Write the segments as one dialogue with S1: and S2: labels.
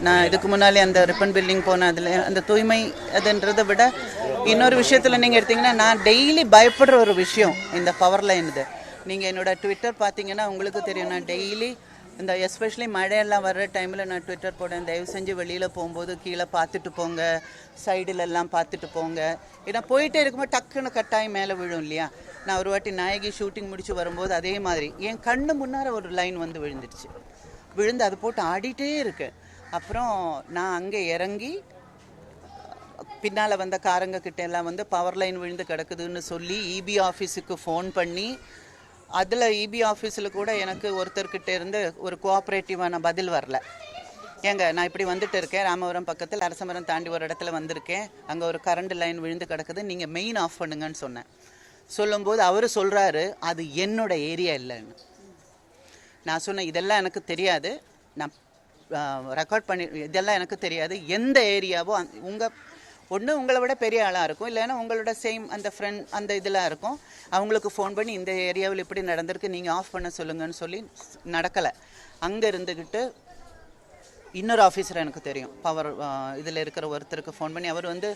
S1: நான் இதுக்கு முன்னாலே அந்த ரிப்பன் பில்டிங் போன அதில் அந்த தூய்மை அதுன்றதை விட இன்னொரு விஷயத்தில் நீங்கள் எடுத்திங்கன்னா நான் டெய்லி பயப்படுற ஒரு விஷயம் இந்த பவர் லைன் இது. நீங்கள் என்னோடய ட்விட்டர் பார்த்தீங்கன்னா உங்களுக்கு தெரியும், நான் டெய்லி இந்த எஸ்பெஷலி மழையெல்லாம் வர்ற டைமில் நான் ட்விட்டர் போடுறேன், தயவு செஞ்சு வெளியில் போகும்போது கீழே பார்த்துட்டு போங்க, சைடிலெல்லாம் பார்த்துட்டு போங்க. ஏன்னா போயிட்டே இருக்கும்போது டக்குன்னு கட்டாயம் மேலே விழும் இல்லையா. நான் ஒரு வாட்டி நாயகி ஷூட்டிங் முடிச்சு வரும்போது அதே மாதிரி என் கண்ணு முன்னார ஒரு லைன் வந்து விழுந்துடுச்சு. விழுந்து அது போட்டு ஆடிட்டே இருக்கு. அப்புறம் நான் அங்கே இறங்கி பின்னால் வந்த காரங்க கிட்ட எல்லாம் வந்து பவர் லைன் விழுந்து கிடக்குதுன்னு சொல்லி இபி ஆஃபீஸுக்கு ஃபோன் பண்ணி, அதில் இபி ஆஃபீஸில் கூட எனக்கு ஒருத்தர்கிட்ட இருந்து ஒரு கோஆப்ரேட்டிவான பதில் வரல. ஏங்க நான் இப்படி வந்துட்டு இருக்கேன், ராமபுரம் பக்கத்தில் அரசமரம் தாண்டி ஒரு இடத்துல வந்திருக்கேன், அங்கே ஒரு கரண்ட் லைன் விழுந்து கிடக்குது, நீங்கள் மெயின் ஆஃப் பண்ணுங்கன்னு சொன்னேன். சொல்லும்போது அவர் சொல்கிறாரு அது என்னோட ஏரியா இல்லைன்னு. நான் சொன்னேன் இதெல்லாம் எனக்கு தெரியாது, நான் ரெக்கார்ட் பண்ணி இதெல்லாம் எனக்கு தெரியாது, எந்த ஏரியாவோ ஒன்று உங்களை விட பெரிய ஆளாக இருக்கும், இல்லைன்னா உங்களோட சேம் அந்த ஃப்ரெண்ட் அந்த இதெல்லாம் இருக்கும், அவங்களுக்கு ஃபோன் பண்ணி இந்த ஏரியாவில் இப்படி நடந்திருக்கு நீங்கள் ஆஃப் பண்ண சொல்லுங்கன்னு சொல்லி நடக்கலை. அங்கே இருந்துக்கிட்டு இன்னொரு ஆஃபீஸர் எனக்கு தெரியும், பவர் இதில் இருக்கிற ஒருத்தருக்கு ஃபோன் பண்ணி, அவர் வந்து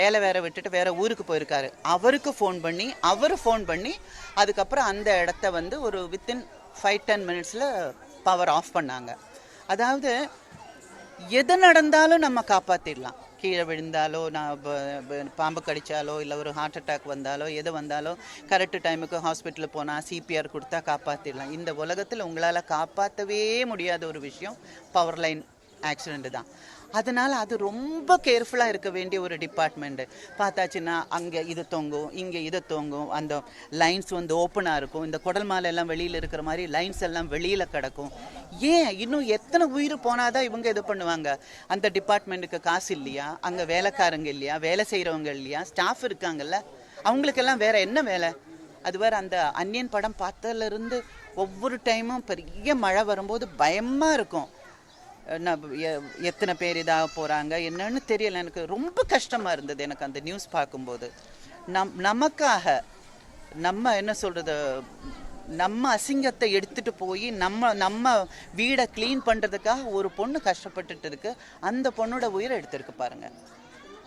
S1: வேலை விட்டுட்டு வேறு ஊருக்கு போயிருக்காரு, அவருக்கு ஃபோன் பண்ணி அதுக்கப்புறம் அந்த இடத்த வந்து ஒரு வித்தின் 5-10 மினிட்ஸில் பவர் ஆஃப் பண்ணாங்க. அதாவது எது நடந்தாலும் நம்ம காப்பாற்றிடலாம். கீழே விழுந்தாலோ, நான் பாம்பு கடித்தாலோ, இல்லை ஒரு ஹார்ட் அட்டாக் வந்தாலோ, எது வந்தாலோ கரெக்டு டைமுக்கு ஹாஸ்பிட்டலில் போனால் சிபிஆர் கொடுத்தா காப்பாற்றிடலாம். இந்த உலகத்தில் உங்களால் காப்பாற்றவே முடியாத ஒரு விஷயம் பவர் லைன் ஆக்சிடெண்ட்டு தான். அதனால் அது ரொம்ப கேர்ஃபுல்லாக இருக்க வேண்டிய ஒரு டிபார்ட்மெண்ட்டு. பார்த்தாச்சுன்னா அங்கே இது தொங்கும், இங்கே இது தொங்கும், அந்த லைன்ஸ் வந்து ஓப்பனாக இருக்கும், இந்த குடல் மாலை எல்லாம் வெளியில் இருக்கிற மாதிரி லைன்ஸ் எல்லாம் வெளியில் கிடக்கும். ஏன் இன்னும் எத்தனை உயிர் போனாதான் இவங்க இது பண்ணுவாங்க? அந்த டிபார்ட்மெண்ட்டுக்கு காசு இல்லையா? அங்கே வேலைக்காரங்க இல்லையா? வேலை செய்கிறவங்க இல்லையா? ஸ்டாஃப் இருக்காங்கல்ல, அவங்களுக்கெல்லாம் வேறு என்ன வேலை? அது வேறு அந்த அந்நியன் படம் பார்த்ததுலேருந்து ஒவ்வொரு டைமும் பெரிய மழை வரும்போது பயமாக இருக்கும். எத்தனை பேர் இதாக போகிறாங்க என்னன்னு தெரியல. எனக்கு ரொம்ப கஷ்டமாக இருந்தது எனக்கு அந்த நியூஸ் பார்க்கும்போது. நமக்காக நம்ம என்ன சொல்கிறது, நம்ம அசிங்கத்தை எடுத்துகிட்டு போய் நம்ம வீடை க்ளீன் பண்ணுறதுக்காக ஒரு பொண்ணு கஷ்டப்பட்டுட்டு இருக்கு, அந்த பொண்ணோட உயிரை எடுத்துருக்கு பாருங்கள்.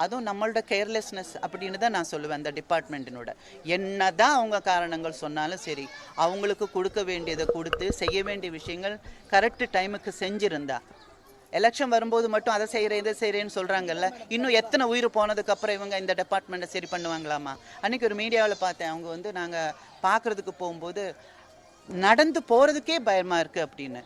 S1: அதுவும் நம்மளோட கேர்லெஸ்னஸ் அப்படின்னு தான் நான் சொல்லுவேன். அந்த டிபார்ட்மெண்ட்டினோட என்ன தான் அவங்க காரணங்கள் சொன்னாலும் சரி, அவங்களுக்கு கொடுக்க வேண்டியதை கொடுத்து செய்ய வேண்டிய விஷயங்கள் கரெக்டு டைமுக்கு செஞ்சுருந்தா, எலெக்ஷன் வரும்போது மட்டும் அதை செய்கிறேன் இதை செய்கிறேன்னு சொல்கிறாங்கல்ல, இன்னும் எத்தனை உயிர் போனதுக்கப்புறம் இவங்க இந்த டிபார்ட்மெண்ட்டை சரி பண்ணுவாங்களாமா? அன்றைக்கி ஒரு மீடியாவில் பார்த்தேன், அவங்க வந்து நாங்கள் பார்க்குறதுக்கு போகும்போது நடந்து போகிறதுக்கே பயமாக இருக்குது அப்படின்னு.